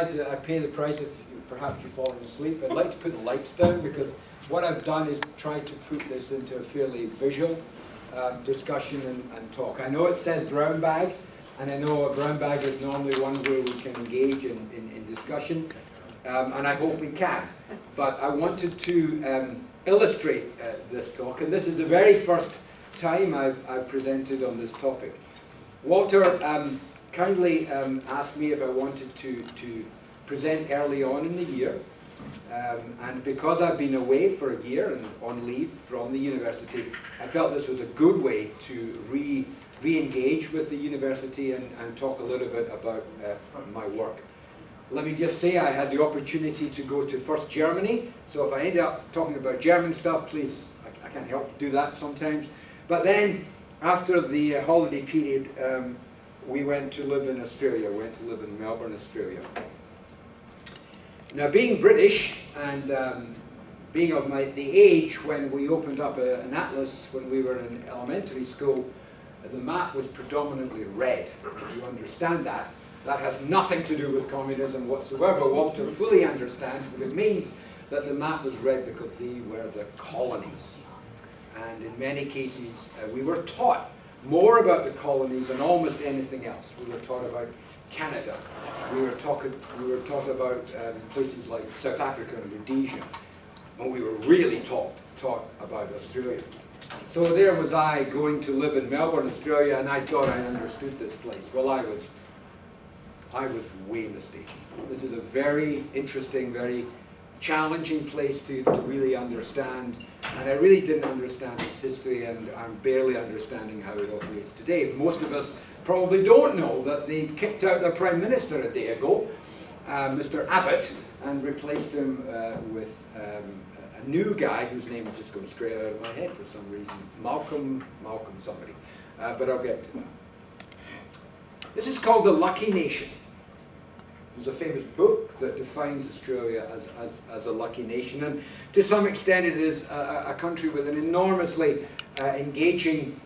apologise that I pay the price if perhaps you've fallen asleep. I'd like to put the lights down because what I've done is try to put this into a fairly visual discussion and talk. I know it says brown bag, and I know a brown bag is normally one where we can engage in discussion, and I hope we can. But I wanted to illustrate this talk, and this is the very first time I've presented on this topic. Walter kindly asked me if I wanted to present early on in the year, and because I've been away for a year and on leave from the university, I felt this was a good way to re-engage with the university and talk a little bit about my work. Let me just say I had the opportunity to go to first Germany, so if I end up talking about German stuff, please, I can't help do that sometimes. But then, after the holiday period, we went to live in Australia, went to live in Melbourne, Australia. Now, being British and being of the age when we opened up an atlas when we were in elementary school, the map was predominantly red. If you understand that, that has nothing to do with communism whatsoever. Walter fully understands, but it means that the map was red because they were the colonies. And in many cases, we were taught more about the colonies than almost anything else. We were taught about Canada. We were taught about places like South Africa and Rhodesia. And we were really taught about Australia. So there was I going to live in Melbourne, Australia, and I thought I understood this place. Well, I was way mistaken. This is a very interesting, very challenging place to really understand. And I really didn't understand its history, and I'm barely understanding how it operates today. Most of us probably don't know that they kicked out their Prime Minister a day ago, Mr. Abbott, and replaced him with a new guy whose name is just going straight out of my head for some reason. Malcolm somebody. But I'll get to that. This is called The Lucky Nation. There's a famous book that defines Australia as a lucky nation, and to some extent it is a country with an enormously engaging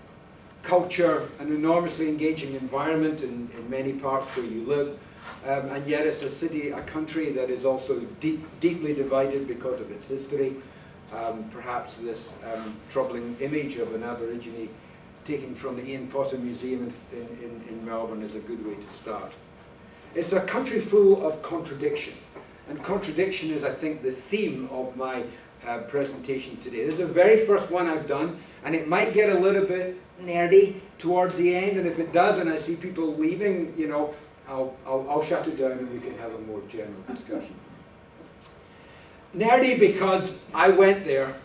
culture, an enormously engaging environment in many parts where you live, and yet it's a country that is also deeply divided because of its history. Perhaps this troubling image of an Aborigine taken from the Ian Potter Museum in Melbourne is a good way to start. It's a country full of contradiction, and contradiction is, I think, the theme of my presentation today. This is the very first one I've done, and it might get a little bit nerdy towards the end, and if it does, and I see people leaving, you know, I'll shut it down and we can have a more general discussion. Nerdy because I went there.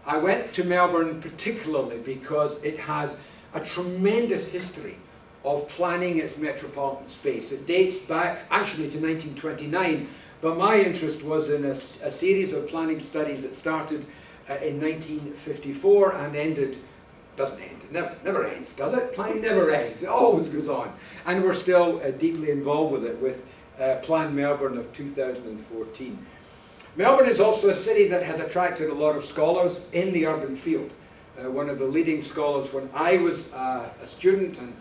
I went to Melbourne particularly because it has a tremendous history of planning its metropolitan space. It dates back actually to 1929, but my interest was in a series of planning studies that started in 1954 and ended, doesn't end, it never ends, does it? Planning never ends, it always goes on. And we're still deeply involved with it with Plan Melbourne of 2014. Melbourne is also a city that has attracted a lot of scholars in the urban field. One of the leading scholars when I was a student and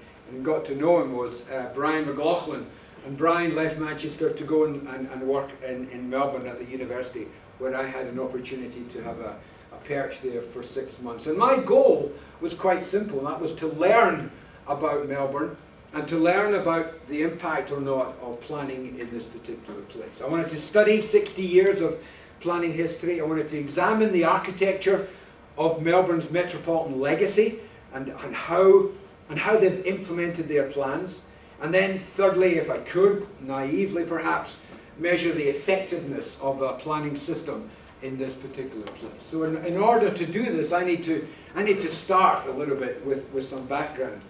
got to know him was Brian McLaughlin. And Brian left Manchester to go and work in Melbourne at the university, where I had an opportunity to have a perch there for 6 months. And my goal was quite simple, and that was to learn about Melbourne and to learn about the impact or not of planning in this particular place. I wanted to study 60 years of planning history. I wanted to examine the architecture of Melbourne's metropolitan legacy and how they've implemented their plans. And then thirdly, if I could, naively perhaps, measure the effectiveness of a planning system in this particular place. So in order to do this, I need to start a little bit with some background.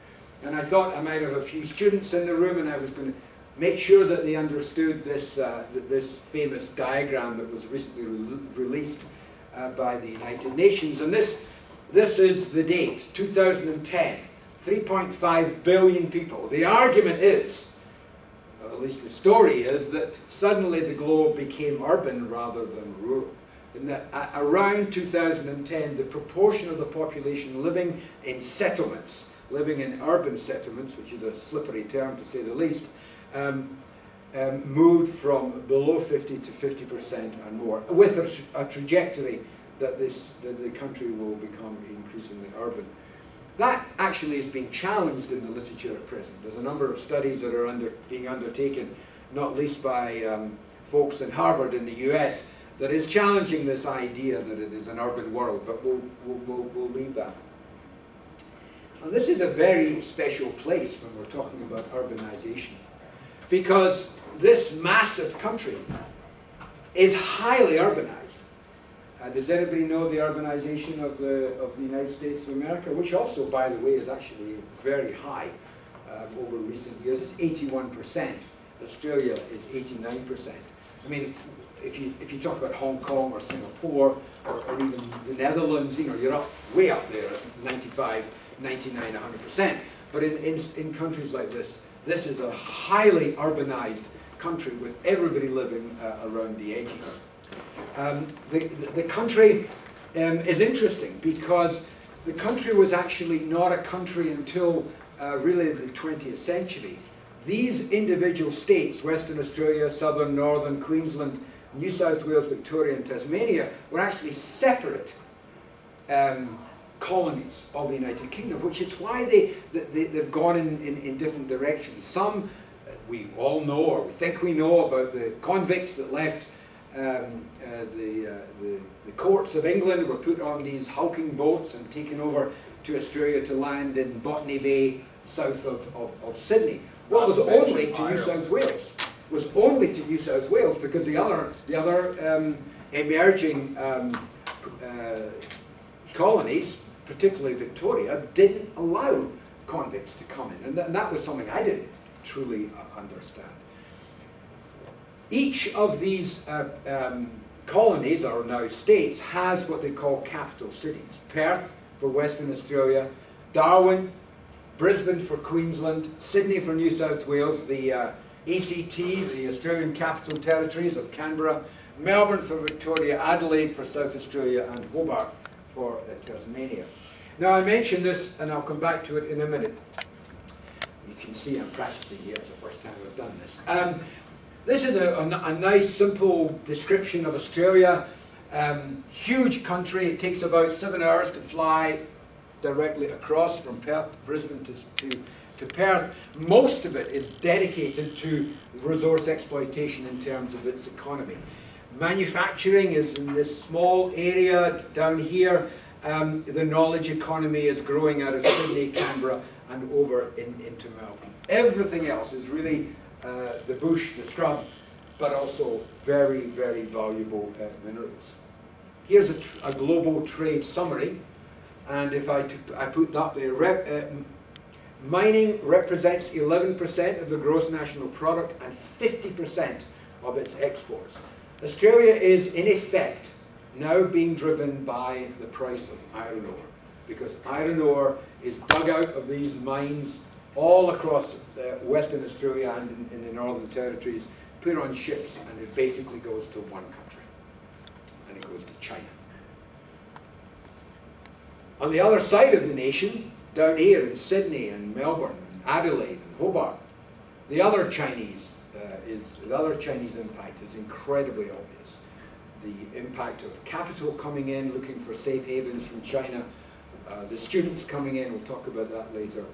And I thought I might have a few students in the room, and I was going to make sure that they understood this famous diagram that was recently released by the United Nations. And this is the date, 2010. 3.5 billion people. The argument is, or at least the story is, that suddenly the globe became urban rather than rural. And that around 2010, the proportion of the population living in settlements, living in urban settlements, which is a slippery term to say the least, moved from below 50 to 50% and more, with a trajectory that the country will become increasingly urban. That actually is being challenged in the literature at present. There's a number of studies that are being undertaken, not least by folks in Harvard in the US, that is challenging this idea that it is an urban world, but we'll leave that. And this is a very special place when we're talking about urbanization, because this massive country is highly urbanized. Does anybody know the urbanization of the United States of America, which also, by the way, is actually very high over recent years? It's 81%. Australia is 89%. I mean, if you talk about Hong Kong or Singapore or even the Netherlands, you know, you're way up there at 95, 99, 100%. But in countries like this, this is a highly urbanized country with everybody living around the edges. The country is interesting because the country was actually not a country until really the 20th century. These individual states, Western Australia, Southern, Northern, Queensland, New South Wales, Victoria and Tasmania, were actually separate colonies of the United Kingdom, which is why they've gone in different directions. Some we all know, or we think we know, about the convicts that left the courts of England, were put on these hulking boats and taken over to Australia to land in Botany Bay, south of Sydney. Well, it was only to New South Wales. It was only to New South Wales because the other emerging colonies, particularly Victoria, didn't allow convicts to come in, and that was something I didn't truly understand. Each of these colonies, or now states, has what they call capital cities. Perth for Western Australia, Darwin, Brisbane for Queensland, Sydney for New South Wales, the ACT, the Australian Capital Territories of Canberra, Melbourne for Victoria, Adelaide for South Australia, and Hobart for Tasmania. Now I mentioned this, and I'll come back to it in a minute. You can see I'm practicing here. It's the first time I've done this. This is a nice, simple description of Australia. Huge country. It takes about 7 hours to fly directly across from Perth to Brisbane to Perth. Most of it is dedicated to resource exploitation in terms of its economy. Manufacturing is in this small area down here. The knowledge economy is growing out of Sydney, Canberra, and over into Melbourne. Everything else is really the bush, the scrub, but also very, very valuable minerals. Here's a global trade summary, and if I put up there, mining represents 11% of the gross national product and 50% of its exports. Australia is, in effect, now being driven by the price of iron ore, because iron ore is dug out of these mines all across Western Australia and in the Northern Territories, put on ships, and it basically goes to one country, and it goes to China. On the other side of the nation, down here in Sydney and Melbourne, and Adelaide and Hobart, the other Chinese impact is incredibly obvious. The impact of capital coming in, looking for safe havens from China, the students coming in, we'll talk about that later,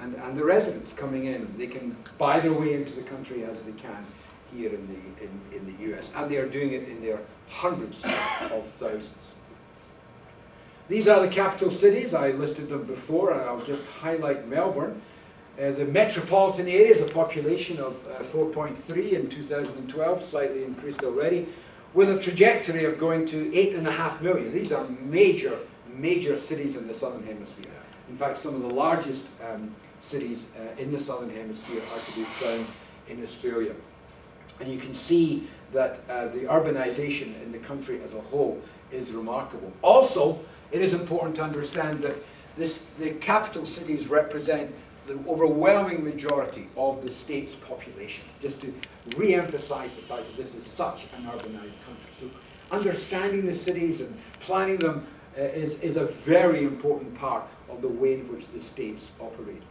and the residents coming in. They can buy their way into the country as they can here in the US, and they are doing it in their hundreds of thousands. These are the capital cities. I listed them before, and I'll just highlight Melbourne. The metropolitan area is a population of 4.3 in 2012, slightly increased already, with a trajectory of going to 8.5 million. These are major cities in the Southern Hemisphere. In fact, some of the largest cities in the Southern Hemisphere are to be found in Australia. And you can see that the urbanization in the country as a whole is remarkable. Also, it is important to understand that the capital cities represent the overwhelming majority of the state's population, just to re-emphasize the fact that this is such an urbanized country. So understanding the cities and planning them is a very important part of the way in which the states operate.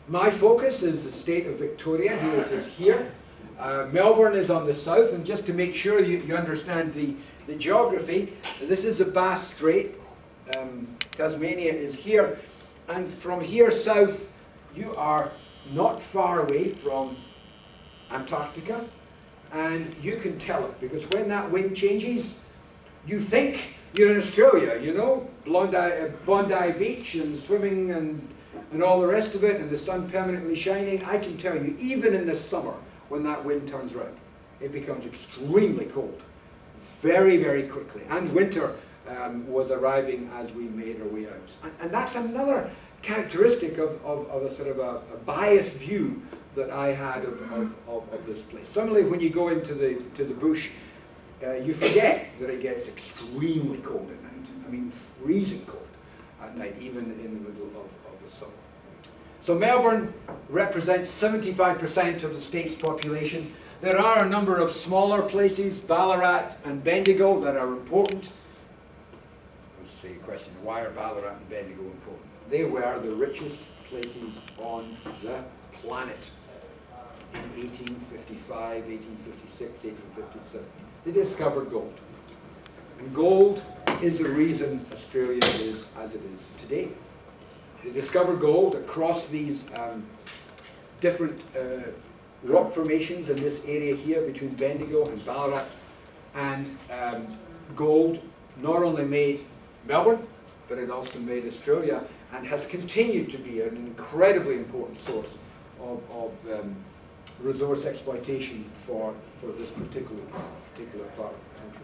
My focus is the state of Victoria. Here it is here. Melbourne is on the south, and just to make sure you understand the geography, this is the Bass Strait. Tasmania is here, and from here south you are not far away from Antarctica, and you can tell it because when that wind changes, you think you're in Australia, you know, Bondi Beach and swimming and all the rest of it, and the sun permanently shining. I can tell you, even in the summer, when that wind turns round, it becomes extremely cold, very, very quickly. And winter was arriving as we made our way out. And that's another characteristic of a sort of a biased view that I had of this place. Suddenly, when you go into the bush, you forget that it gets extremely cold at night. I mean, freezing cold at night, even in the middle of the summer. So Melbourne represents 75% of the state's population. There are a number of smaller places, Ballarat and Bendigo, that are important. Let's see a question, why are Ballarat and Bendigo important? They were the richest places on the planet in 1855, 1856, 1857. They discovered gold. And gold is the reason Australia is as it is today. They discovered gold across these different rock formations in this area here between Bendigo and Ballarat. And gold not only made Melbourne, but it also made Australia, and has continued to be an incredibly important source of resource exploitation for this particular part of the country.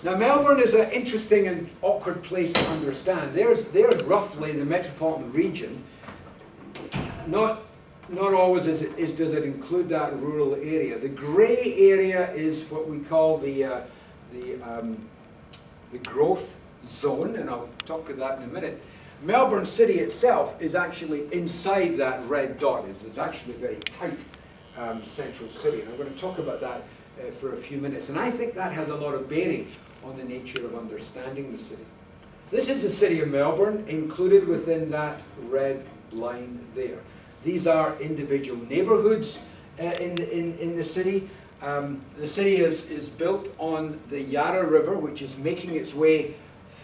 Now, Melbourne is an interesting and awkward place to understand. There's roughly the metropolitan region. Not always does it include that rural area. The grey area is what we call the growth zone, and I'll talk to that in a minute. Melbourne City itself is actually inside that red dot. It's actually a very tight central city, and I'm going to talk about that for a few minutes. And I think that has a lot of bearing on the nature of understanding the city. This is the city of Melbourne, included within that red line there. These are individual neighbourhoods in the city. The city is built on the Yarra River, which is making its way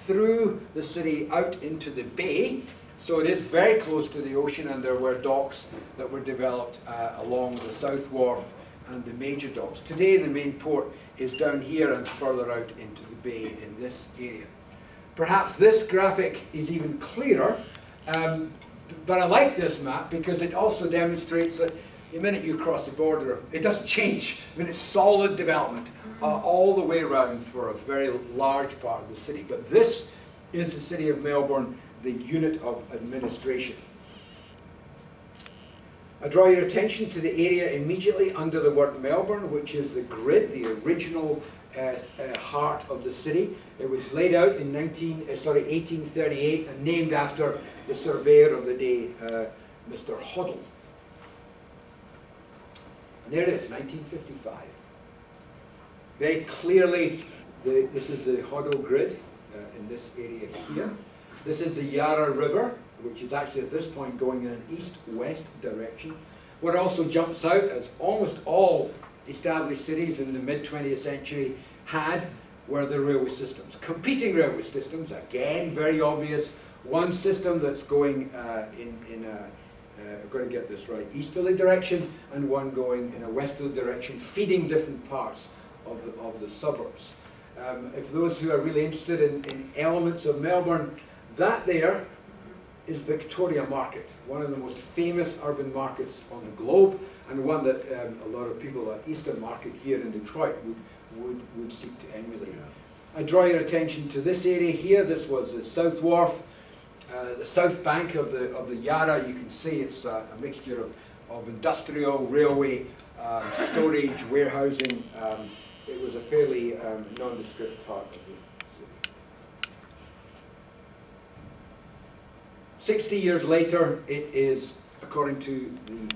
through the city out into the bay. So it is very close to the ocean, and there were docks that were developed along the South Wharf and the major docks. Today the main port is down here and further out into the bay in this area. Perhaps this graphic is even clearer, but I like this map because it also demonstrates that the minute you cross the border, it doesn't change. I mean, it's solid development all the way around for a very large part of the city. But this is the city of Melbourne, the unit of administration. I draw your attention to the area immediately under the word Melbourne, which is the grid, the original heart of the city. It was laid out in 1838 and named after the surveyor of the day, Mr. Hoddle. And there it is, 1955. Very clearly, this is the Hoddle grid in this area here. This is the Yarra River, which is actually at this point going in an east-west direction. What also jumps out, as almost all established cities in the mid-20th century had, were the railway systems. Competing railway systems, again, very obvious. One system that's going I've got to get this right, easterly direction, and one going in a westerly direction, feeding different parts of the suburbs. If those who are really interested in elements of Melbourne, that there is Victoria Market, one of the most famous urban markets on the globe, and one that a lot of people at Eastern Market here in Detroit would seek to emulate. I draw your attention to this area here. This was the South Wharf, the south bank of the Yarra. You can see it's a mixture of industrial, railway, storage, warehousing. It was a fairly nondescript part of the city. 60 years later, it is, according to the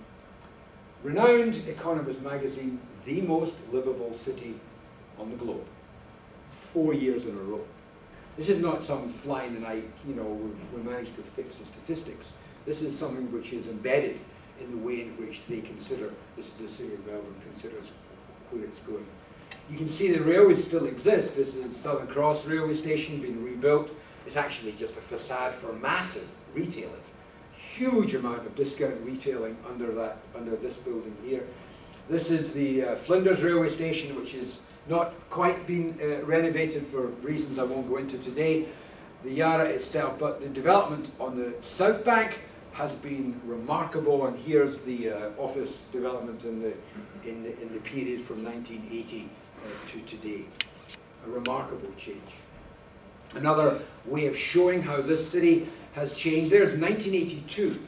renowned Economist magazine, the most livable city on the globe. 4 years in a row. This is not some fly in the night, we managed to fix the statistics. This is something which is embedded in the way in which they consider, this is the City of Melbourne considers where it's going. You can see the railways still exist. This is Southern Cross railway station being rebuilt. It's actually just a facade for massive retailing. Huge amount of discount retailing under this building here. This is the Flinders railway station, which is not quite been renovated for reasons I won't go into today. The Yarra itself, but the development on the south bank has been remarkable, and here's the office development in the period from 1980 to today. A remarkable change. Another way of showing how this city has changed. There's 1982.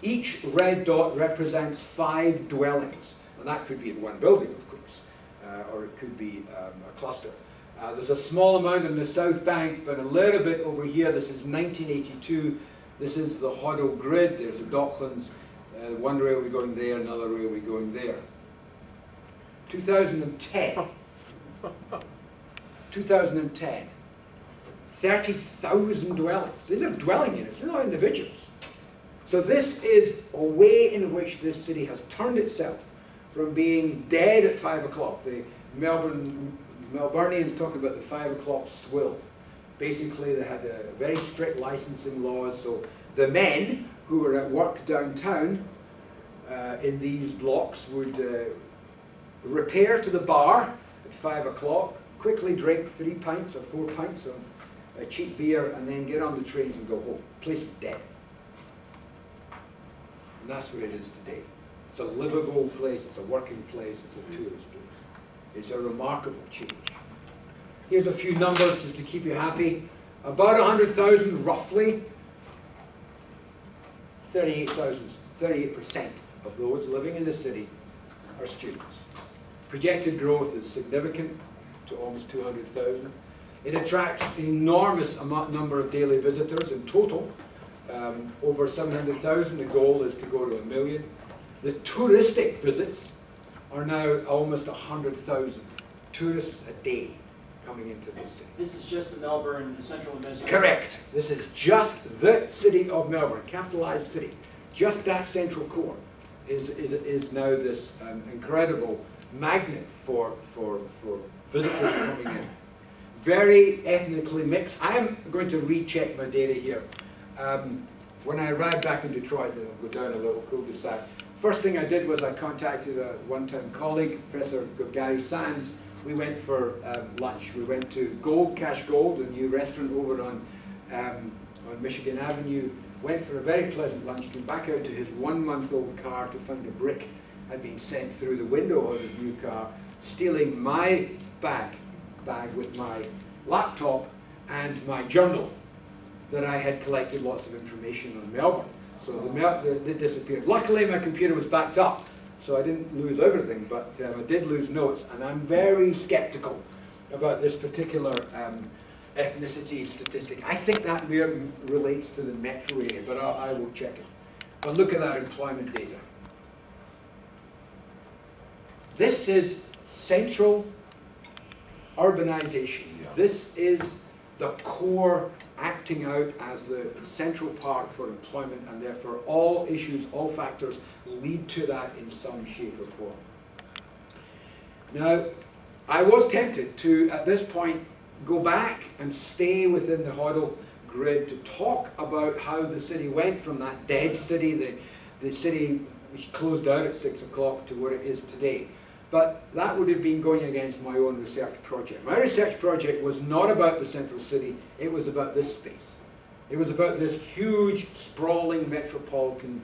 Each red dot represents 5 dwellings, and that could be in one building, of course, or it could be a cluster. There's a small amount on the south bank, but a little bit over here. This is 1982. This is the Hoddle grid. There's the Docklands, one railway going there, another railway going there. 2010. 2010. 30,000 dwellings. These are dwelling units, they're not individuals. So this is a way in which this city has turned itself from being dead at 5 o'clock. The Melburnians talk about the 5 o'clock swill. Basically, they had very strict licensing laws, so the men who were at work downtown in these blocks would repair to the bar at 5 o'clock, quickly drink 3 pints or 4 pints of cheap beer, and then get on the trains and go home. The place was dead. And that's what it is today. It's a livable place, it's a working place, it's a tourist place. It's a remarkable change. Here's a few numbers just to keep you happy. About 100,000, roughly. 38% of those living in the city are students. Projected growth is significant to almost 200,000. It attracts an enormous number of daily visitors in total, over 700,000. The goal is to go to 1 million. The touristic visits are now almost 100,000 tourists a day coming into this city. This is just the Melbourne, the central administration? Correct. This is just the city of Melbourne, capitalized city. Just that central core is now this incredible magnet for visitors coming in. Very ethnically mixed. I am going to recheck my data here. When I arrived back in Detroit, and I'll go down a little cul-de-sac, first thing I did was I contacted a one-time colleague, Professor Gary Sands. We went for lunch. We went to Gold, Cash Gold, a new restaurant over on Michigan Avenue. Went for a very pleasant lunch, came back out to his 1-month-old car to find a brick had been sent through the window of his new car, stealing my bag with my laptop and my journal that I had collected lots of information on Melbourne. So they disappeared. Luckily, my computer was backed up, so I didn't lose everything, but I did lose notes, and I'm very skeptical about this particular ethnicity statistic. I think that relates to the metro area, but I will check it. But look at that employment data. This is central urbanization. Yeah. This is the core acting out as the central part for employment, and therefore all issues, all factors lead to that in some shape or form. Now, I was tempted to, at this point, go back and stay within the Hoddle grid to talk about how the city went from that dead city, the city which closed out at 6 o'clock, to what it is today. But that would have been going against my own research project. My research project was not about the central city, it was about this space. It was about this huge, sprawling metropolitan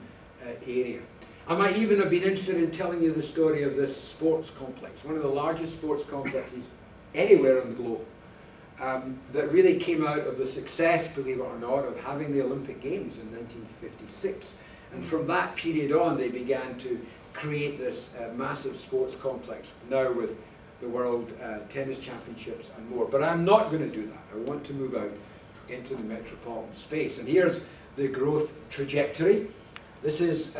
area. I might even have been interested in telling you the story of this sports complex, one of the largest sports complexes anywhere on the globe, that really came out of the success, believe it or not, of having the Olympic Games in 1956. And from that period on, they began to create this massive sports complex, now with the World Tennis Championships and more. But I'm not going to do that. I want to move out into the metropolitan space. And here's the growth trajectory. This is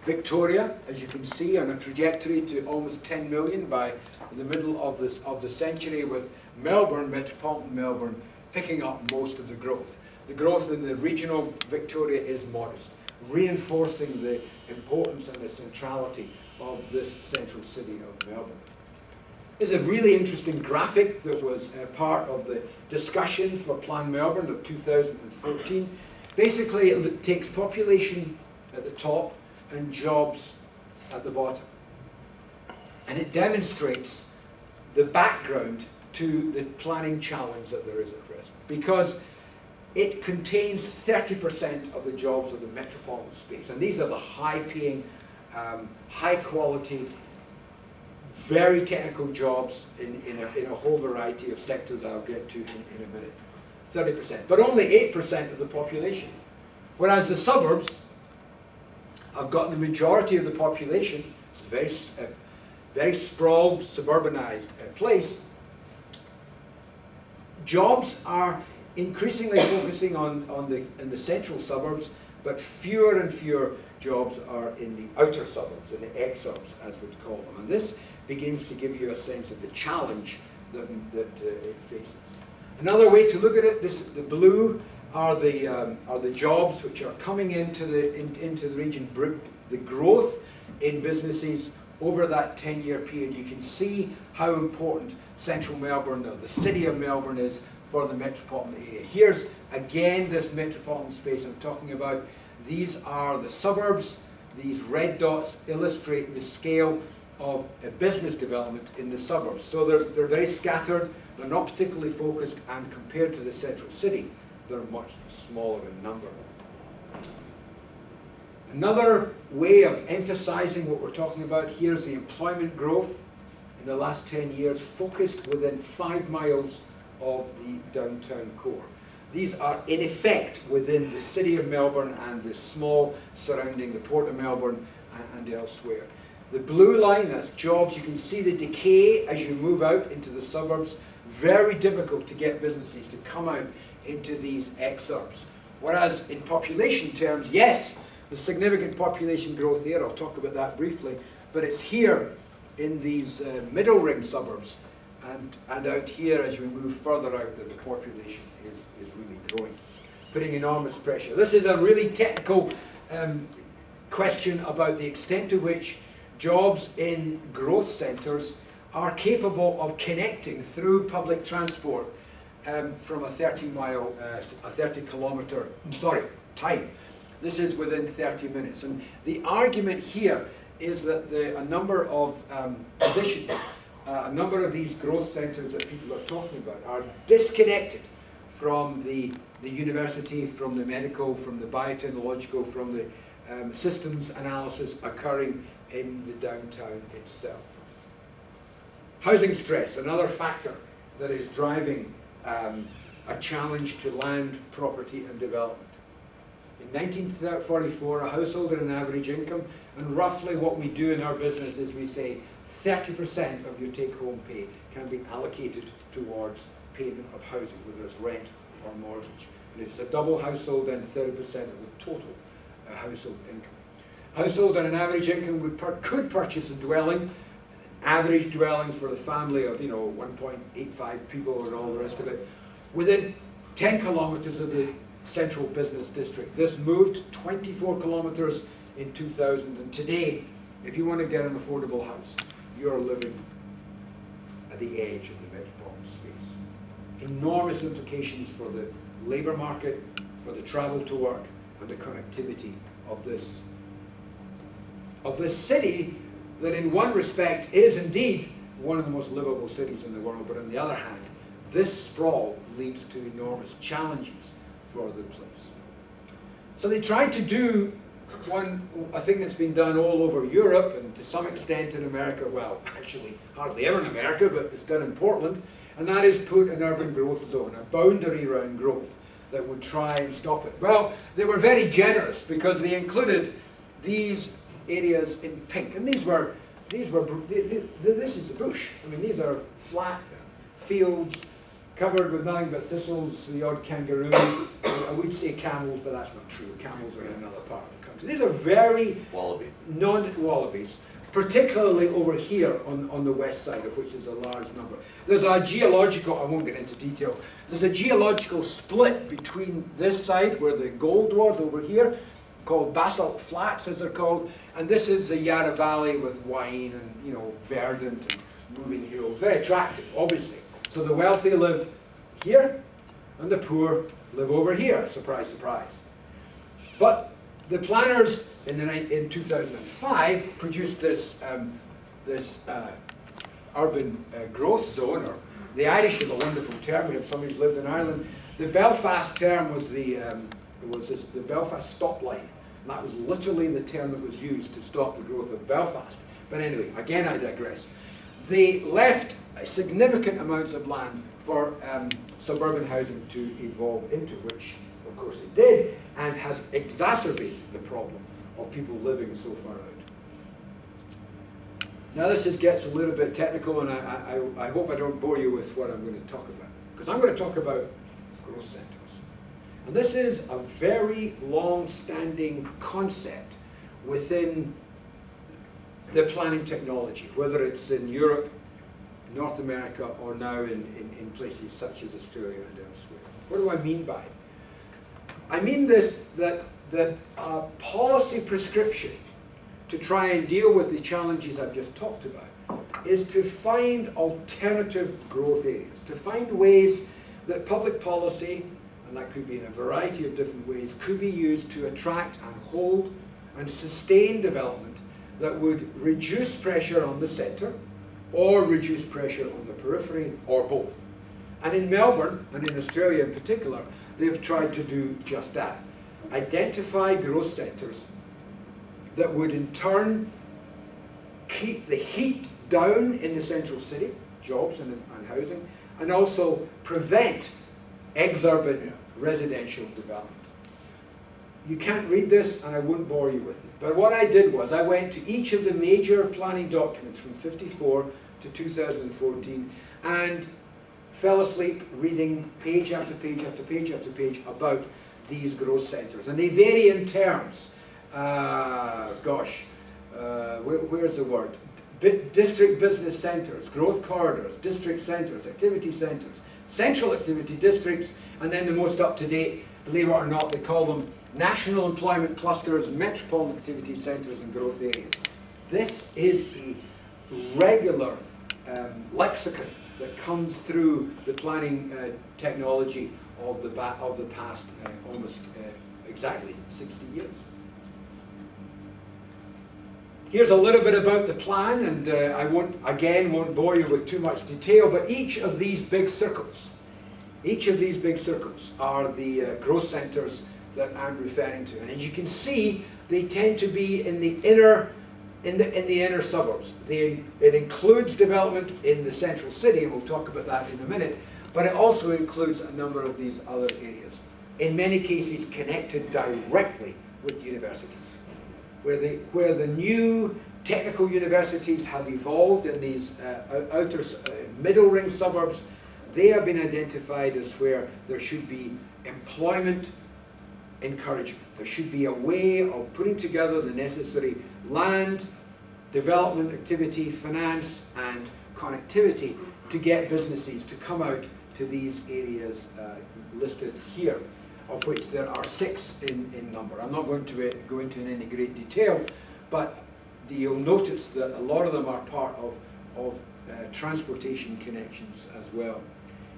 Victoria, as you can see, on a trajectory to almost 10 million by the middle of the century, with Melbourne, metropolitan Melbourne, picking up most of the growth. The growth in the regional Victoria is modest. reinforcing the importance and the centrality of this central city of Melbourne. There's a really interesting graphic that was part of the discussion for Plan Melbourne of 2014. Basically, it takes population at the top and jobs at the bottom. And it demonstrates the background to the planning challenge that there is at present. Because it contains 30% of the jobs of the metropolitan space. And these are the high-paying, high-quality, very technical jobs in a whole variety of sectors I'll get to in a minute. 30%, but only 8% of the population. Whereas the suburbs have got the majority of the population. It's a very sprawled, suburbanized place. Jobs are increasingly focusing in the central suburbs, but fewer and fewer jobs are in the outer suburbs, in the exurbs, as we'd call them. And this begins to give you a sense of the challenge that it faces. Another way to look at it, the blue are the jobs which are coming into the region. The growth in businesses over that 10-year period. You can see how important central Melbourne, or the city of Melbourne, is for the metropolitan area. Here's again this metropolitan space I'm talking about. These are the suburbs. These red dots illustrate the scale of business development in the suburbs. So they're very scattered, they're not particularly focused, and compared to the central city, they're much smaller in number. Another way of emphasizing what we're talking about, here's the employment growth in the last 10 years, focused within 5 miles of the downtown core. These are in effect within the city of Melbourne and the small surrounding the Port of Melbourne and elsewhere. The blue line, that's jobs. You can see the decay as you move out into the suburbs. Very difficult to get businesses to come out into these exurbs. Whereas in population terms, yes, there's significant population growth there. I'll talk about that briefly. But it's here in these middle ring suburbs and out here as we move further out that the population is really growing, putting enormous pressure. This is a really technical question about the extent to which jobs in growth centres are capable of connecting through public transport from a 30 kilometre time. This is within 30 minutes. And the argument here is that a number of positions, a number of these growth centres that people are talking about are disconnected from the university, from the medical, from the biotechnological, from the systems analysis occurring in the downtown itself. Housing stress, another factor that is driving a challenge to land, property and development. In 1944, a household had an average income, and roughly what we do in our business is we say 30% of your take-home pay can be allocated towards payment of housing, whether it's rent or mortgage. And if it's a double household, then 30% of the total household income. Household on an average income could purchase a dwelling, average dwellings for the family of 1.85 people and all the rest of it, within 10 kilometres of the central business district. This moved 24 kilometres in 2000, and today, if you want to get an affordable house, you're living at the edge of the metropolitan space. Enormous implications for the labour market, for the travel to work, and the connectivity of this city that in one respect is indeed one of the most livable cities in the world, but on the other hand, this sprawl leads to enormous challenges for the place. So they tried to do a thing that's been done all over Europe and to some extent in America, well, actually hardly ever in America, but it's done in Portland, and that is put an urban growth zone, a boundary around growth that would try and stop it. Well, they were very generous because they included these areas in pink, and this is the bush. I mean, these are flat fields covered with nothing but thistles, the odd kangaroo. I would say camels, but that's not true. Camels are in another part of the country. These are very non-wallabies, particularly over here on the west side, of which is a large number. There's a geological, I won't get into detail, there's a geological split between this side, where the gold was over here, called basalt flats, as they're called, and this is the Yarra Valley with wine and, you know, verdant and moving hills. Very attractive, obviously. So the wealthy live here, and the poor live over here. Surprise, surprise. But the planners in 2005 produced this urban growth zone, or the Irish have a wonderful term. We have somebody who's lived in Ireland. The Belfast term was the Belfast stop line. And that was literally the term that was used to stop the growth of Belfast. But anyway, again I digress. They left significant amounts of land for suburban housing to evolve into, which of course it did, and has exacerbated the problem of people living so far out. Now this gets a little bit technical, and I hope I don't bore you with what I'm going to talk about, because I'm going to talk about growth centres. And this is a very long-standing concept within the planning technology, whether it's in Europe, North America, or now in places such as Australia and elsewhere. What do I mean by it? I mean that policy prescription to try and deal with the challenges I've just talked about is to find alternative growth areas, to find ways that public policy, and that could be in a variety of different ways, could be used to attract and hold and sustain development that would reduce pressure on the centre or reduce pressure on the periphery, or both. And in Melbourne, and in Australia in particular, they've tried to do just that. Identify growth centres that would in turn keep the heat down in the central city, jobs and housing, and also prevent exurban residential development. You can't read this, and I won't bore you with it. But what I did was I went to each of the major planning documents from 1954 to 2014 and fell asleep reading page after page after page after page about these growth centres. And they vary in terms. Where's the word? District business centres, growth corridors, district centres, activity centres, central activity districts, and then the most up-to-date, believe it or not, they call them national employment clusters, metropolitan activity centres, and growth areas. This is a regular lexicon that comes through the planning technology of the past almost exactly 60 years. Here's a little bit about the plan, and I won't bore you with too much detail, but each of these big circles are the growth centres that I'm referring to. And as you can see, they tend to be in the inner suburbs. It includes development in the central city, and we'll talk about that in a minute, but it also includes a number of these other areas, in many cases connected directly with universities. Where the new technical universities have evolved in these outer middle ring suburbs, they have been identified as where there should be employment encouragement. There should be a way of putting together the necessary land, development, activity, finance, and connectivity to get businesses to come out to these areas listed here, of which there are 6 in number. I'm not going to go into in any great detail, but you'll notice that a lot of them are part of transportation connections as well.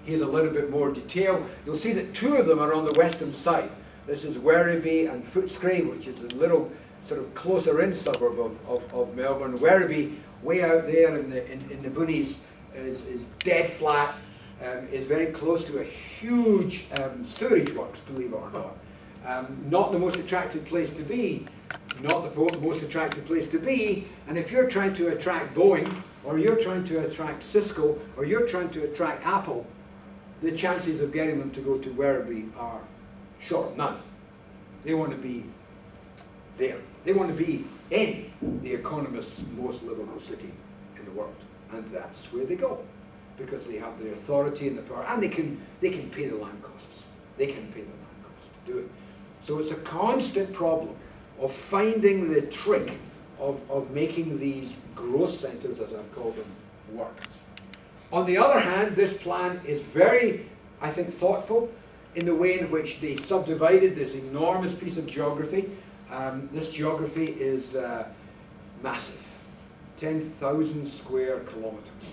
Here's a little bit more detail. You'll see that 2 of them are on the western side. This is Werribee and Footscray, which is a little sort of closer in suburb of Melbourne. Werribee, way out there in the boonies, is dead flat. Is very close to a huge sewerage works, believe it or not. Not the most attractive place to be, and if you're trying to attract Boeing, or you're trying to attract Cisco, or you're trying to attract Apple, the chances of getting them to go to Werribee are short, none. They want to be there. They want to be in the economist's most livable city in the world, and that's where they go, because they have the authority and the power, and they can pay the land costs. They can pay the land costs to do it. So it's a constant problem of finding the trick of making these growth centres, as I've called them, work. On the other hand, this plan is very, I think, thoughtful in the way in which they subdivided this enormous piece of geography This geography is massive, 10,000 square kilometres.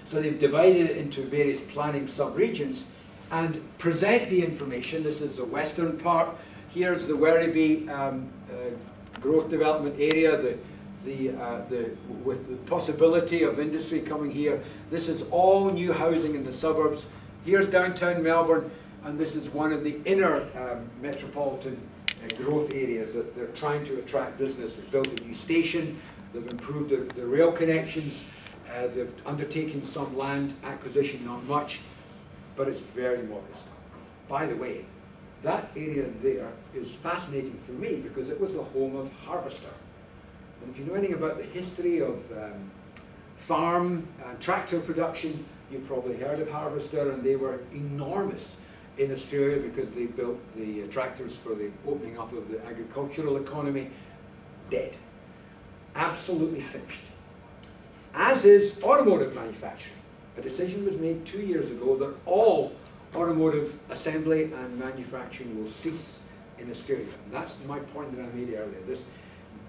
So they've divided it into various planning sub-regions and present the information. This is the western part. Here's the Werribee growth development area, with the possibility of industry coming here. This is all new housing in the suburbs. Here's downtown Melbourne, and this is one of the inner metropolitan growth areas that they're trying to attract business. They've built a new station, they've improved the rail connections, they've undertaken some land acquisition, not much, but it's very modest. By the way, that area there is fascinating for me because it was the home of Harvester. And if you know anything about the history of farm and tractor production, you've probably heard of Harvester, and they were enormous in Australia because they built the tractors for the opening up of the agricultural economy. Dead. Absolutely finished. As is automotive manufacturing. A decision was made 2 years ago that all automotive assembly and manufacturing will cease in Australia. And that's my point that I made earlier.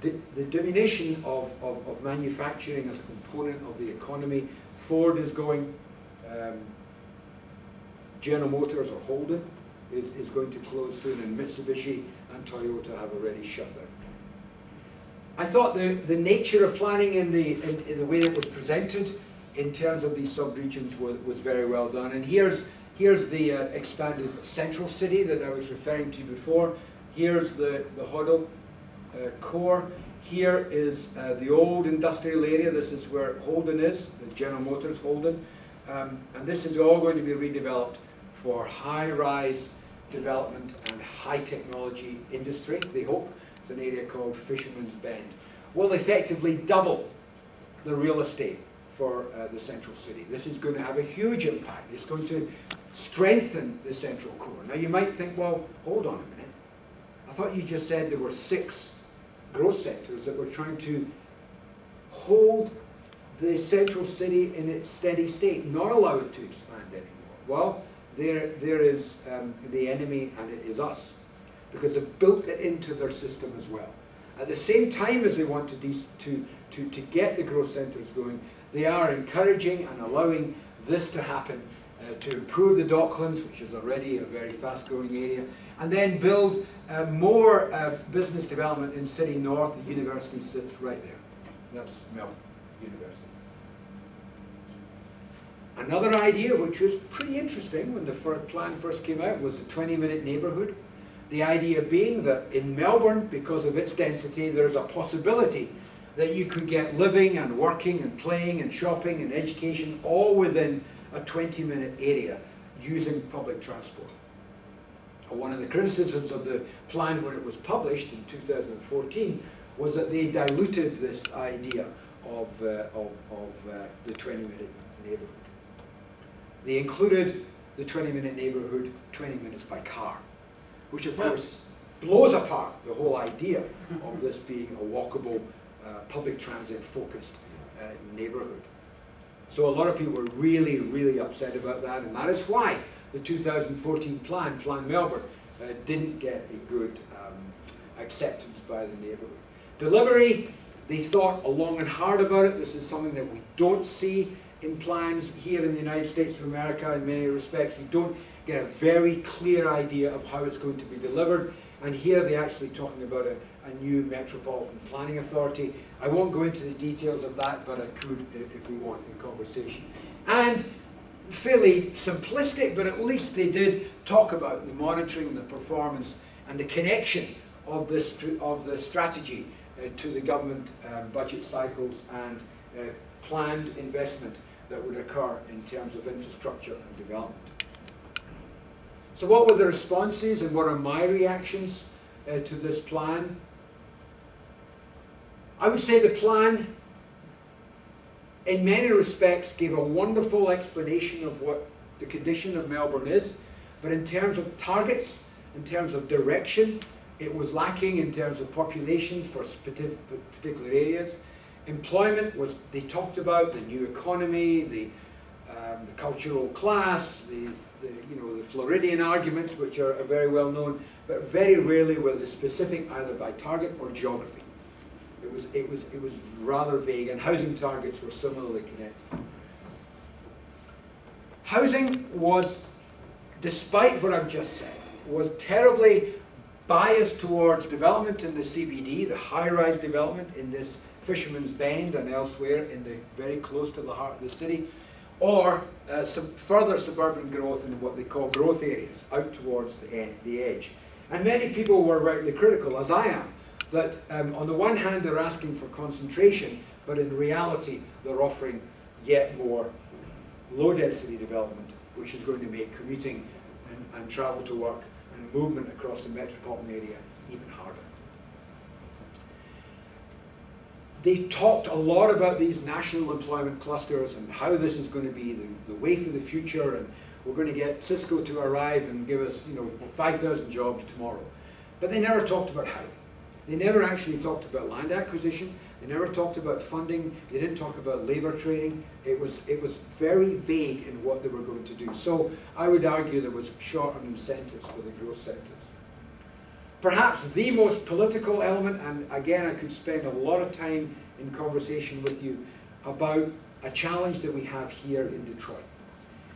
The diminution of manufacturing as a component of the economy. Ford is going, General Motors or Holden is going to close soon, and Mitsubishi and Toyota have already shut down. I thought the nature of planning in the way it was presented in terms of these sub-regions was very well done. And here's the expanded central city that I was referring to before. Here's the Hoddle core. Here is the old industrial area. This is where Holden is, the General Motors Holden. And this is all going to be redeveloped for high-rise development and high-technology industry, they hope. It's an area called Fisherman's Bend. Will effectively double the real estate for the central city. This is going to have a huge impact. It's going to strengthen the central core. Now you might think, well, hold on a minute. I thought you just said there were 6 growth centres that were trying to hold the central city in its steady state, not allow it to expand anymore. Well, there is the enemy, and it is us, because they've built it into their system as well. At the same time as they want to get the growth centres going, they are encouraging and allowing this to happen to improve the Docklands, which is already a very fast-growing area, and then build more business development in City North. The university sits right there. That's Melbourne University. Another idea, which was pretty interesting when the plan first came out, was a 20-minute neighbourhood. The idea being that in Melbourne, because of its density, there's a possibility that you could get living and working and playing and shopping and education all within a 20-minute area using public transport. One of the criticisms of the plan when it was published in 2014 was that they diluted this idea of the 20-minute neighbourhood. They included the 20-minute neighbourhood 20 minutes by car, which of course blows apart the whole idea of this being a walkable, public transit focused neighbourhood. So a lot of people were really, really upset about that, and that is why the 2014 Plan Melbourne, didn't get a good acceptance by the neighbourhood. Delivery, they thought long and hard about it. This is something that we don't see in plans here in the United States of America in many respects. We don't get a very clear idea of how it's going to be delivered. And here they're actually talking about a new Metropolitan Planning Authority. I won't go into the details of that, but I could if we want in conversation. And fairly simplistic, but at least they did talk about the monitoring, the performance, and the connection of the strategy to the government budget cycles and planned investment that would occur in terms of infrastructure and development. So what were the responses and what are my reactions to this plan? I would say the plan, in many respects, gave a wonderful explanation of what the condition of Melbourne is, but in terms of targets, in terms of direction, it was lacking in terms of population for particular areas. Employment was, they talked about the new economy, the the cultural class, the Floridian arguments, which are very well known, but very rarely were they specific either by target or geography. It was rather vague, and housing targets were similarly connected. Housing was, despite what I've just said, was terribly biased towards development in the CBD, the high-rise development in this Fisherman's Bend and elsewhere in the very close to the heart of the city, or some further suburban growth in what they call growth areas, out towards the edge. And many people were rightly critical, as I am, that on the one hand they're asking for concentration, but in reality they're offering yet more low-density development, which is going to make commuting and travel to work and movement across the metropolitan area even harder. They talked a lot about these national employment clusters and how this is going to be the way for the future, and we're going to get Cisco to arrive and give us 5,000 jobs tomorrow. But they never talked about how. They never actually talked about land acquisition. They never talked about funding. They didn't talk about labor training. It was very vague in what they were going to do. So I would argue there was short-term incentives for the growth sectors. Perhaps the most political element, and again I could spend a lot of time in conversation with you about a challenge that we have here in Detroit.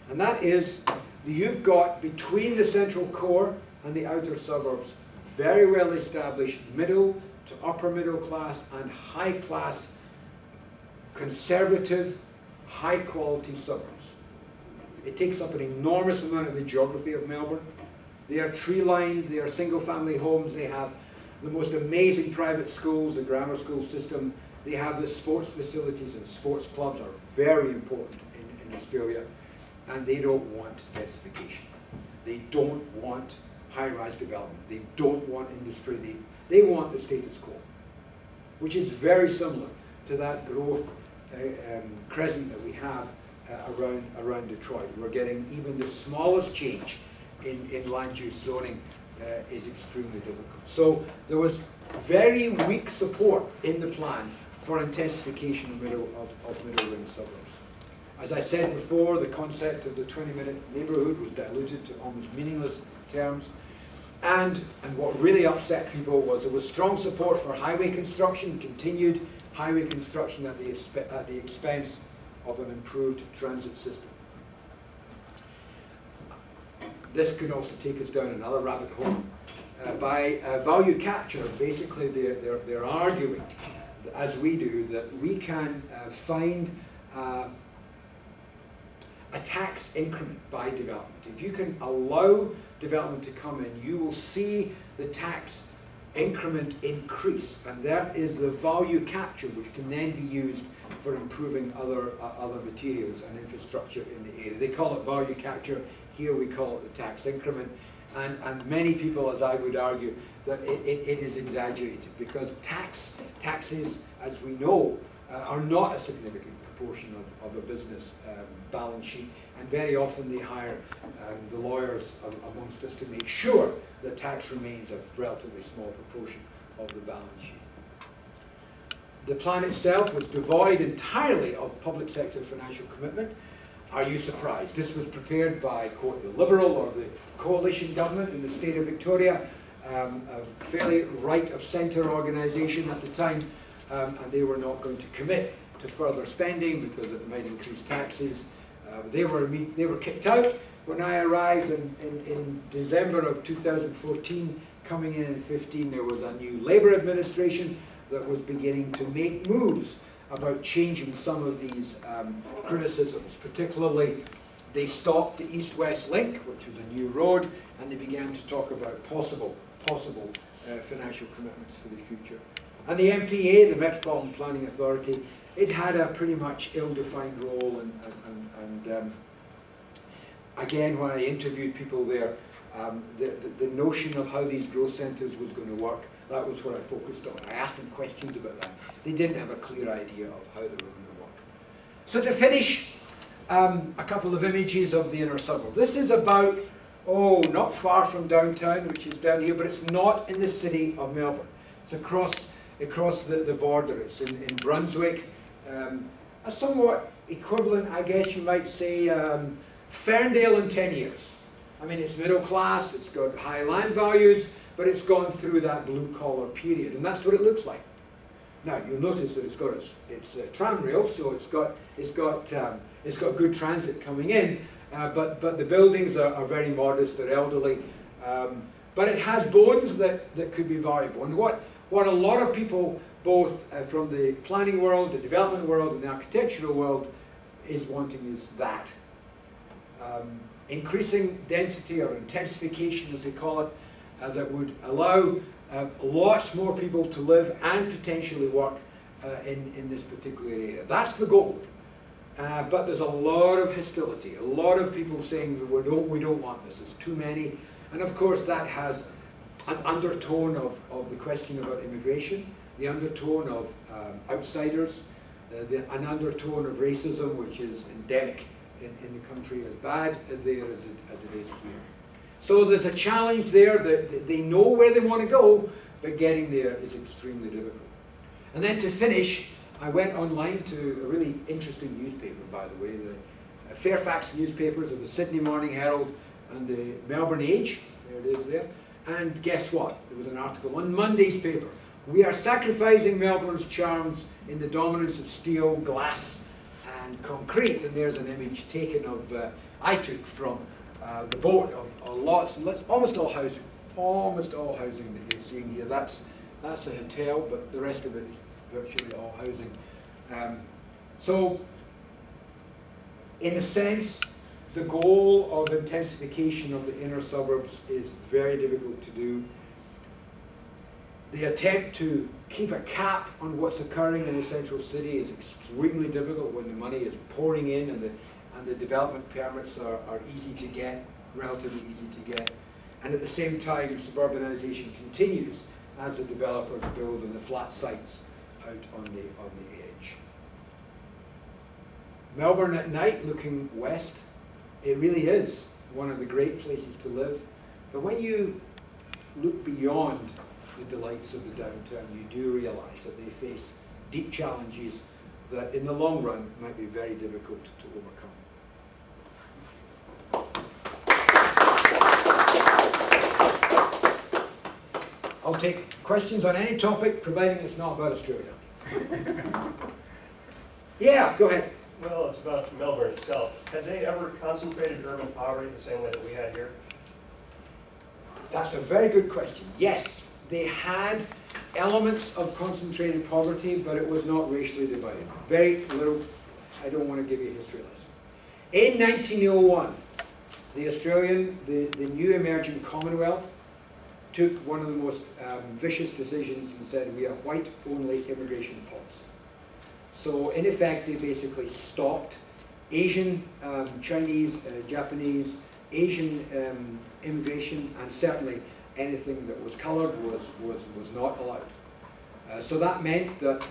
And that is that you've got between the central core and the outer suburbs very well established middle to upper middle class and high class conservative high quality suburbs. It takes up an enormous amount of the geography of Melbourne. They are tree lined, they are single family homes, they have the most amazing private schools, the grammar school system, they have the sports facilities, and sports clubs are very important in Australia, and they don't want densification. They don't want high-rise development. They don't want industry. They want the status quo, which is very similar to that growth crescent that we have around Detroit. We're getting even the smallest change in land use zoning is extremely difficult. So there was very weak support in the plan for intensification of middle ring suburbs. As I said before, the concept of the 20-minute neighbourhood was diluted to almost meaningless terms. And what really upset people was there was strong support for highway construction, continued highway construction at the expense of an improved transit system. This could also take us down another rabbit hole. By value capture, basically they're arguing, as we do, that we can find a tax increment by development. If you can allow development to come in, you will see the tax increment increase, and that is the value capture, which can then be used for improving other materials and infrastructure in the area. They call it value capture. Here we call it the tax increment, and many people, as I would argue, that it is exaggerated, because taxes, as we know, are not a significant proportion of a business balance sheet, and very often they hire the lawyers amongst us to make sure that tax remains a relatively small proportion of the balance sheet. The plan itself was devoid entirely of public sector financial commitment. Are you surprised? This was prepared by, quote, the Liberal or the coalition government in the state of Victoria, a fairly right-of-centre organisation at the time, and they were not going to commit to further spending because it might increase taxes. They were kicked out when I arrived in December of 2014. Coming in 15, there was a new Labour administration that was beginning to make moves about changing some of these criticisms. Particularly, they stopped the East-West Link, which was a new road, and they began to talk about possible financial commitments for the future. And the MPA, the Metropolitan Planning Authority, it had a pretty much ill-defined role, and again, when I interviewed people there, the notion of how these growth centres was going to work, that was what I focused on. I asked them questions about that. They didn't have a clear idea of how they were going to work. So to finish, a couple of images of the inner suburb. This is about, not far from downtown, which is down here, but it's not in the city of Melbourne. It's across the border. It's in Brunswick. a somewhat equivalent, I guess you might say, Ferndale in 10 years. I mean, it's middle class, it's got high land values, but it's gone through that blue-collar period, and that's what it looks like. Now, you'll notice that it's got its tram rail, so it's got good transit coming in, but the buildings are very modest, they're elderly, but it has bones that could be valuable. And what a lot of people, both from the planning world, the development world, and the architectural world, is wanting is that. Increasing density or intensification, as they call it, that would allow lots more people to live and potentially work in this particular area. That's the goal. But there's a lot of hostility, a lot of people saying that we don't want this, there's too many. And of course that has an undertone of the question about immigration, the undertone of outsiders, an undertone of racism, which is endemic in the country, as bad there as it is here. So there's a challenge there that they know where they want to go, but getting there is extremely difficult. And then to finish, I went online to a really interesting newspaper, by the way, the Fairfax newspapers of the Sydney Morning Herald and the Melbourne Age, there it is there, and guess what? There was an article on Monday's paper. We are sacrificing Melbourne's charms in the dominance of steel, glass, and concrete. And there's an image taken of, I took from the boat of lots and lots, almost all housing that you're seeing here. That's a hotel, but the rest of it is virtually all housing. So, in a sense, the goal of intensification of the inner suburbs is very difficult to do. The attempt to keep a cap on what's occurring in the central city is extremely difficult when the money is pouring in and the development permits are easy to get, relatively easy to get. And at the same time, suburbanization continues as the developers build on the flat sites out on the edge. Melbourne at night, looking west, it really is one of the great places to live. But when you look beyond the delights of the downtown, you do realize that they face deep challenges that in the long run might be very difficult to overcome. I'll take questions on any topic, providing it's not about Australia. Yeah, go ahead. Well, it's about Melbourne itself. Had they ever concentrated urban poverty the same way that we had here? That's a very good question. Yes, they had elements of concentrated poverty, but it was not racially divided. Very little. I don't want to give you a history lesson. In 1901, the new emerging Commonwealth took one of the most vicious decisions and said, we are white-only immigration policy. So in effect, they basically stopped Asian, Chinese, Japanese, Asian immigration, and certainly anything that was coloured was not allowed. So that meant that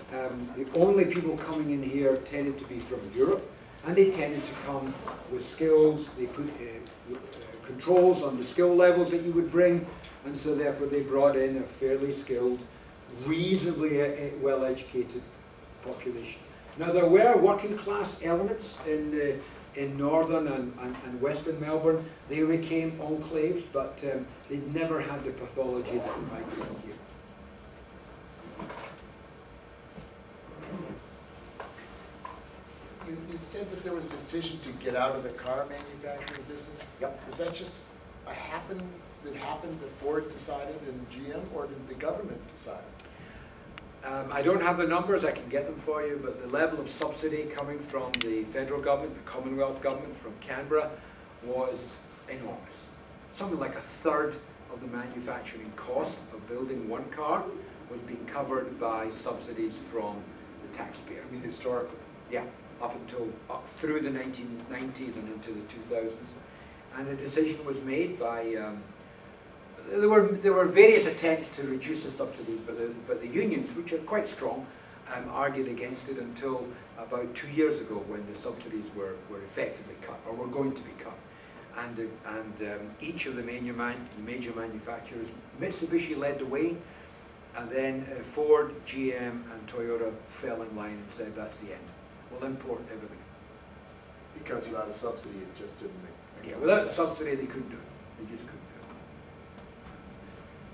the only people coming in here tended to be from Europe, and they tended to come with skills. They put controls on the skill levels that you would bring, and so therefore they brought in a fairly skilled, reasonably well-educated population. Now there were working class elements in northern and western Melbourne. They became enclaves, but they never had the pathology that you might see here. You said that there was a decision to get out of the car manufacturing business. Yep. Was that just that happened before it decided in GM, or did the government decide? I don't have the numbers, I can get them for you, but the level of subsidy coming from the federal government, the Commonwealth government from Canberra was enormous. Something like a third of the manufacturing cost of building one car was being covered by subsidies from the taxpayer. I mean, historically. Yeah, up through the 1990s and into the 2000s. And a decision was made by, there were various attempts to reduce the subsidies, but the unions, which are quite strong, argued against it until about 2 years ago when the subsidies were effectively cut, or were going to be cut. And each of the major manufacturers, Mitsubishi led the way, and then Ford, GM, and Toyota fell in line and said, that's the end. will import everything. Because without a subsidy, it just didn't make Yeah, any without sense. subsidy, they couldn't do it. They just couldn't do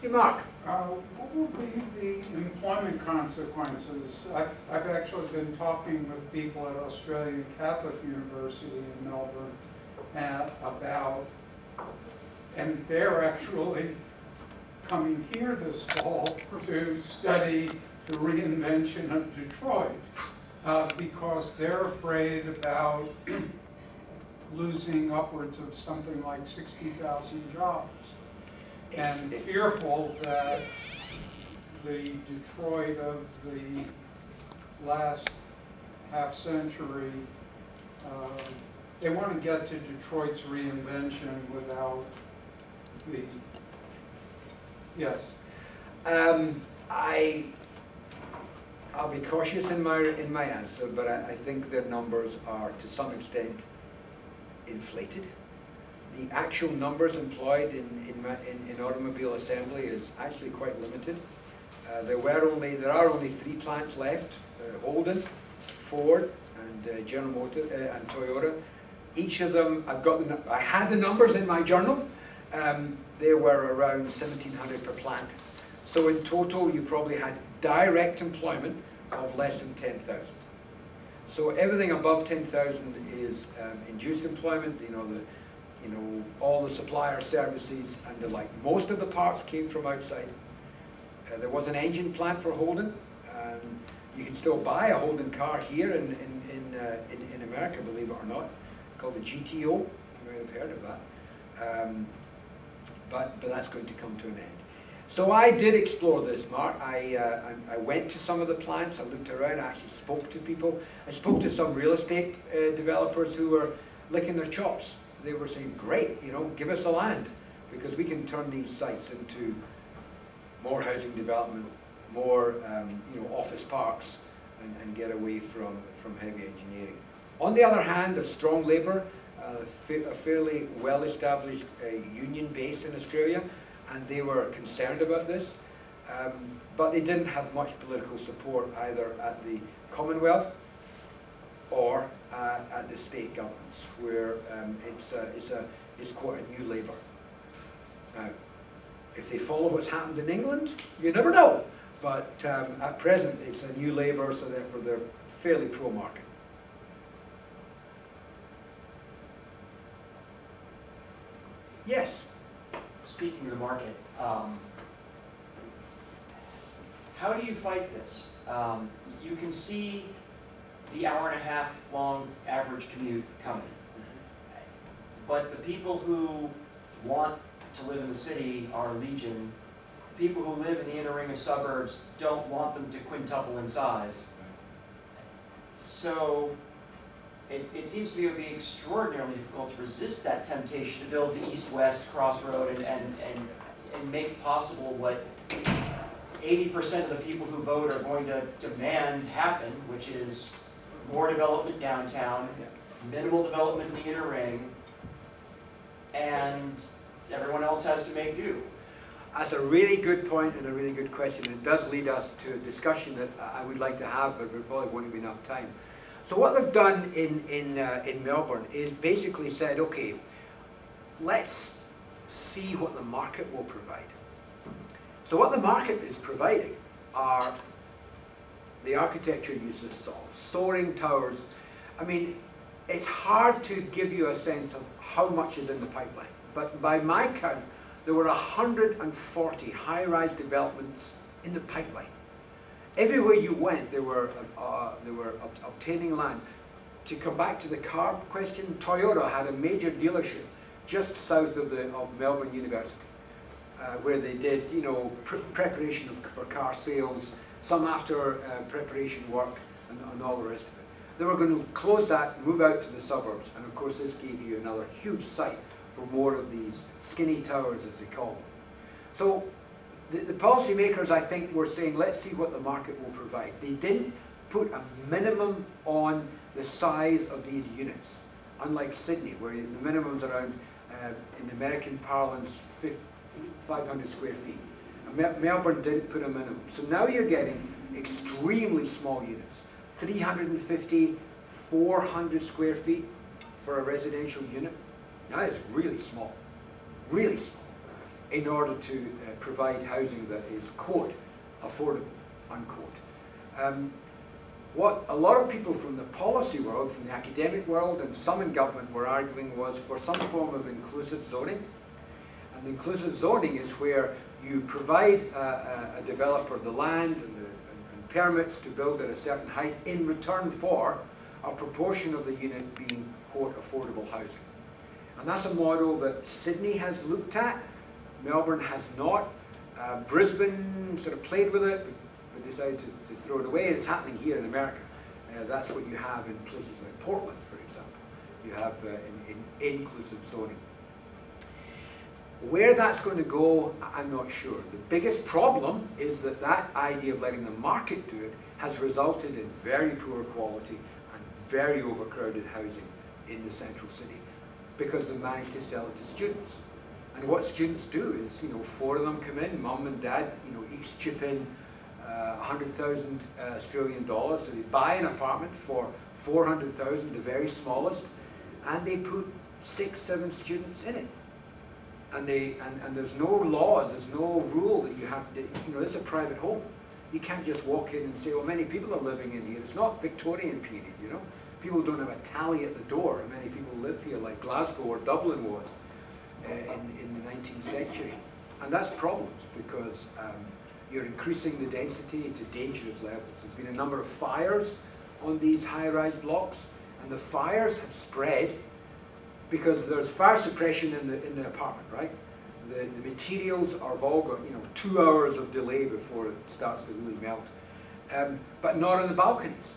it. Hey, Mark. What will be the employment consequences? I've actually been talking with people at Australian Catholic University in Melbourne about, and they're actually coming here this fall to study the reinvention of Detroit because they're afraid about losing upwards of something like 60,000 jobs. And fearful that the Detroit of the last half century, they want to get to Detroit's reinvention without the, yes. I'll be cautious in my answer, but I think their numbers are to some extent inflated. The actual numbers employed in automobile assembly is actually quite limited. There are only 3 plants left: Holden, Ford, and General Motors and Toyota. Each of them, I had the numbers in my journal. They were around 1,700 per plant. So in total, you probably had direct employment of less than 10,000. So everything above 10,000 is induced employment. All the supplier services and the like. Most of the parts came from outside. There was an engine plant for Holden. You can still buy a Holden car here in America, believe it or not, called the GTO. You might have heard of that. But that's going to come to an end. So I did explore this, Mark. I went to some of the plants. I looked around. I actually spoke to people. I spoke to some real estate developers who were licking their chops. They were saying, great, give us the land, because we can turn these sites into more housing development, more office parks, and get away from heavy engineering. On the other hand, a strong labour, a fairly well-established union base in Australia, and they were concerned about this, but they didn't have much political support either at the Commonwealth or at the state governments, where it's quite a new labour. Now, if they follow what's happened in England, you never know. But at present, it's a new labour, so therefore they're fairly pro-market. Yes. Speaking of the market, how do you fight this? You can see the hour-and-a-half long average commute coming. But the people who want to live in the city are legion. People who live in the inner ring of suburbs don't want them to quintuple in size. So it seems to me it would be extraordinarily difficult to resist that temptation to build the east-west crossroad and make possible what 80% of the people who vote are going to demand happen, which is more development downtown, minimal development in the inner ring, and everyone else has to make do. That's a really good point and a really good question. It does lead us to a discussion that I would like to have, but there probably won't be enough time. So what they've done in Melbourne is basically said, okay, let's see what the market will provide. So what the market is providing are the architecture uses of soaring towers. I mean, it's hard to give you a sense of how much is in the pipeline, but by my count, there were 140 high-rise developments in the pipeline. Everywhere you went, they were obtaining land. To come back to the car question, Toyota had a major dealership just south of Melbourne University, where they did, preparation for car sales, some after preparation work, and all the rest of it. They were going to close that, move out to the suburbs, and of course this gave you another huge site for more of these skinny towers, as they call them. So the policymakers, I think, were saying, let's see what the market will provide. They didn't put a minimum on the size of these units, unlike Sydney, where the minimum's around, in American parlance, 500 square feet. Melbourne didn't put a minimum. So now you're getting extremely small units, 350, 400 square feet for a residential unit. That is really small, in order to provide housing that is, quote, affordable, unquote. What a lot of people from the policy world, from the academic world, and some in government were arguing was for some form of inclusive zoning. And inclusive zoning is where you provide a developer the land and permits to build at a certain height in return for a proportion of the unit being, quote, affordable housing. And that's a model that Sydney has looked at, Melbourne has not. Brisbane sort of played with it, but decided to throw it away. It's happening here in America. That's what you have in places like Portland, for example. You have in inclusive zoning. Where that's going to go, I'm not sure. The biggest problem is that that idea of letting the market do it has resulted in very poor quality and very overcrowded housing in the central city because they've managed to sell it to students. And what students do is, 4 of them come in, mum and dad, each chip in 100,000 Australian dollars. So they buy an apartment for 400,000, the very smallest, and they put 6, 7 students in it. And there's no laws, there's no rule that you have, it's a private home. You can't just walk in and say, well, many people are living in here. It's not Victorian period, People don't have a tally at the door. Many people live here like Glasgow or Dublin was in the 19th century. And that's problems because you're increasing the density to dangerous levels. There's been a number of fires on these high-rise blocks, and the fires have spread because there's fire suppression in the apartment, right? The materials have all got 2 hours of delay before it starts to really melt, but not on the balconies.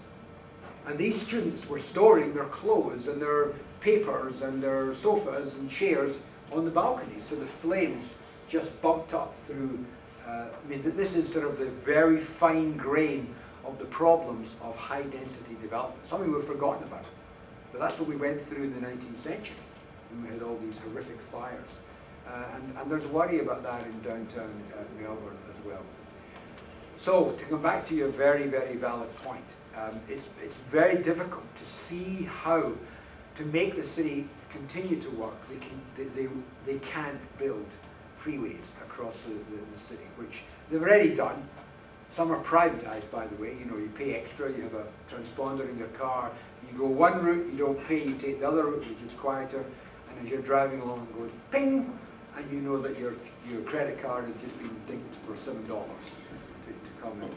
And these students were storing their clothes and their papers and their sofas and chairs on the balconies, so the flames just bumped up through. This is sort of the very fine grain of the problems of high-density development, something we've forgotten about. But that's what we went through in the 19th century when we had all these horrific fires. And there's worry about that in downtown Melbourne as well. So, to come back to your very, very valid point, it's very difficult to see how to make the city continue to work. They can't build freeways across the city, which they've already done. Some are privatized, by the way. You pay extra, you have a transponder in your car. You go one route, you don't pay, you take the other route, which is quieter. And as you're driving along, it goes ping, and you know that your credit card has just been dinged for $7 to come in.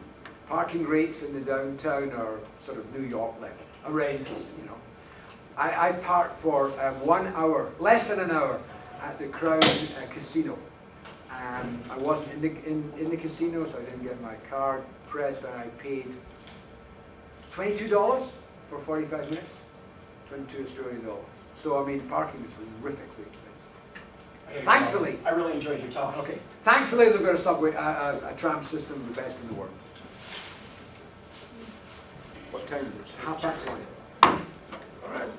Parking rates in the downtown are sort of New York level, horrendous, I parked for 1 hour, less than an hour, at the Crown Casino. I wasn't in the casino, so I didn't get my card pressed, and I paid $22 for 45 minutes, 22 Australian dollars. So, parking is horrifically expensive. Thankfully, I really enjoyed your talk. okay. Thankfully, they've got a subway, a tram system, the best in the world. What time is it? 1:30. All right.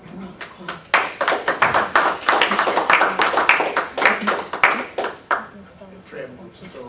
Tram moves so.